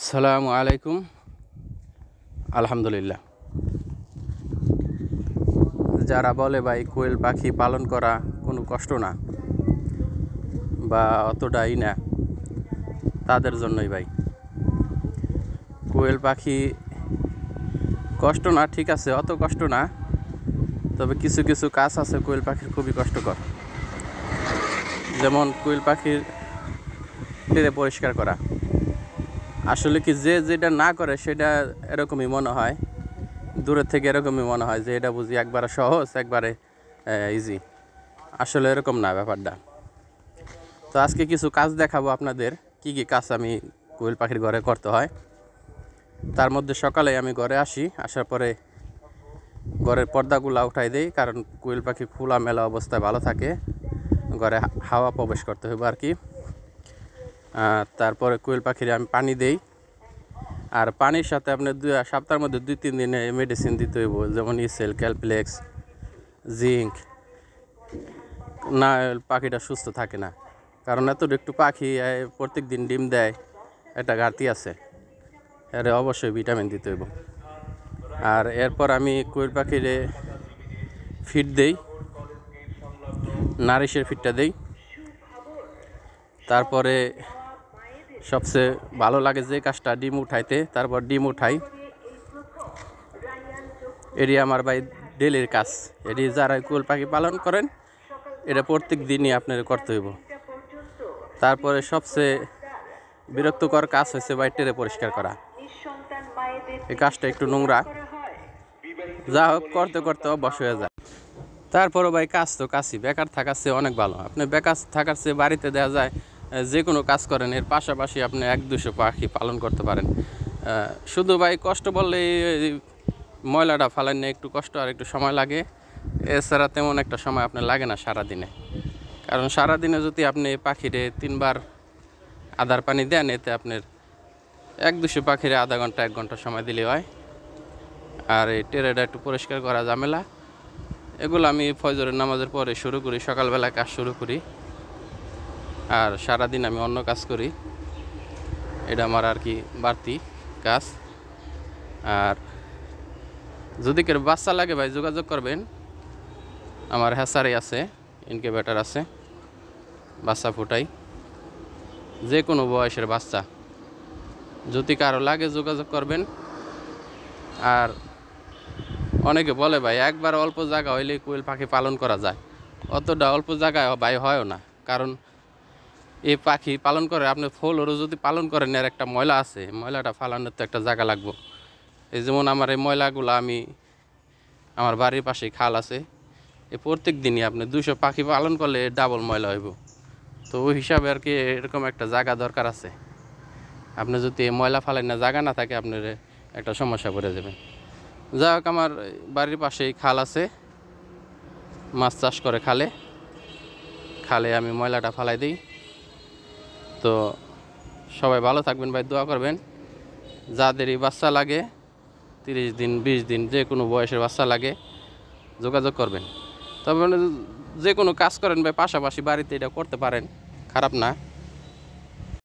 আসসালামু আলাইকুম। আলহামদুলিল্লাহ। যারা বলে ভাই কোয়েল পাখি পালন করা কোনো কষ্ট না বা অতটাই না, তাদের জন্যই ভাই কোয়েল পাখি কষ্ট না, ঠিক আছে, অত কষ্ট না, তবে কিছু কিছু কাজ আছে কোয়েল পাখির খুবই কষ্টকর। যেমন কোয়েল পাখির টেরে পরিষ্কার করা। আসলে কি যে যেটা না করে সেটা এরকমই মনে হয়, দূরের থেকে এরকমই মনে হয় যে এটা বুঝি একবারে সহজ, একবারে ইজি। আসলে এরকম না ব্যাপারটা। তো আজকে কিছু কাজ দেখাবো আপনাদের, কি কি কাজ আমি কোয়েল পাখির ঘরে করতে হয়। তার মধ্যে সকালে আমি ঘরে আসি, আসার পরে ঘরের পর্দাগুলো উঠাই দেই, কারণ কোয়েল পাখি খোলা মেলা অবস্থায় ভালো থাকে, ঘরে হাওয়া প্রবেশ করতে হবে আর কি। তারপরে কোয়েল পাখির আমি পানি দেই, আর পানির সাথে আপনার সপ্তাহের মধ্যে 2-3 দিনে মেডিসিন দিতে হইব, যেমন ইসেল, ক্যালপ্লেক্স, জিঙ্ক। না পাখিটা সুস্থ থাকে না, কারণ এত একটু পাখি প্রত্যেক দিন ডিম দেয়, একটা ঘাটতি আছে, এর অবশ্যই ভিটামিন দিতে হইব। আর এরপর আমি কোয়েল পাখিরে ফিড দেই, নারিশের ফিডটা দেই। তারপরে সবচেয়ে ভালো লাগে যে কাজটা ডিম উঠাইতে, তারপর ডিম উঠাই। এটি আমার ভাই ডেলির কাজ। এটি যারা কোয়েল পাখি পালন করেন এটা প্রত্যেক দিনই আপনার করতে হইব। তারপরে সবচেয়ে বিরক্তকর কাজ হচ্ছে ভাই টেরে পরিষ্কার করা। এই কাজটা একটু নোংরা, যা হোক করতে করতে অভ্যাস হয়ে যায়। তারপরও ভাই কাজ তো কাজই, বেকার থাকার চেয়ে অনেক ভালো। আপনি বেকার থাকার চেয়ে বাড়িতে দেওয়া যায় যে কোনো কাজ করেন, এর পাশাপাশি আপনি 1-200 পাখি পালন করতে পারেন। শুধু ভাই কষ্ট বললে ময়লাটা ফালান নিয়ে একটু কষ্ট আর একটু সময় লাগে, এছাড়া তেমন একটা সময় আপনার লাগে না সারাদিনে। কারণ সারাদিনে যদি আপনি পাখিরে 3 বার আদার পানি দেন, এতে আপনার 1-200 পাখিরে আধা ঘন্টা 1 ঘন্টা সময় দিলে হয়। আর এই টেরেটা একটু পরিষ্কার করা ঝামেলা, এগুলো আমি ফজরের নামাজের পরে শুরু করি, সকালবেলা কাজ শুরু করি, আর সারাদিন আমি অন্য কাজ করি। এটা আমার আর কি বাড়তি কাজ। আর যদি কেউ বাচ্চা লাগে ভাই যোগাযোগ করবেন, আমার হ্যাচারি আছে, ইনকিউবেটর আছে, বাচ্চা ফুটাই, যে কোনো বয়সের বাচ্চা যদি কারো লাগে যোগাযোগ করবেন। আর অনেকে বলে ভাই একবার অল্প জায়গা হইলে কোয়েল পাখি পালন করা যায়, অতটা অল্প জায়গায় ভাই হয়ও না। কারণ এই পাখি পালন করে আপনি ফুলও যদি পালন করেন, এর একটা ময়লা আছে, ময়লাটা ফালানোর তো একটা জায়গা লাগবো। এই যেমন আমার এই ময়লাগুলো আমি আমার বাড়ির পাশে খাল আছে, এই প্রত্যেক দিনই আপনি 200 পাখি পালন করলে ডাবল ময়লা হইব। তো ওই হিসাবে আর কি এরকম একটা জায়গা দরকার আছে। আপনি যদি ময়লা ফালেন না, জায়গা না থাকে, আপনার একটা সমস্যা পড়ে যাবেন। যাই হোক, আমার বাড়ির পাশেই খাল আছে, মাছ চাষ করে খালে খালে আমি ময়লাটা ফালাই দিই। তো সবাই ভালো থাকবেন ভাই, দোয়া করবেন। যাদেরই বাচ্চা লাগে, 30 দিন 20 দিন যে কোনো বয়সের বাচ্চা লাগে যোগাযোগ করবেন। তবে যে কোনো কাজ করেন ভাই, পাশাপাশি বাড়িতে এটা করতে পারেন, খারাপ না।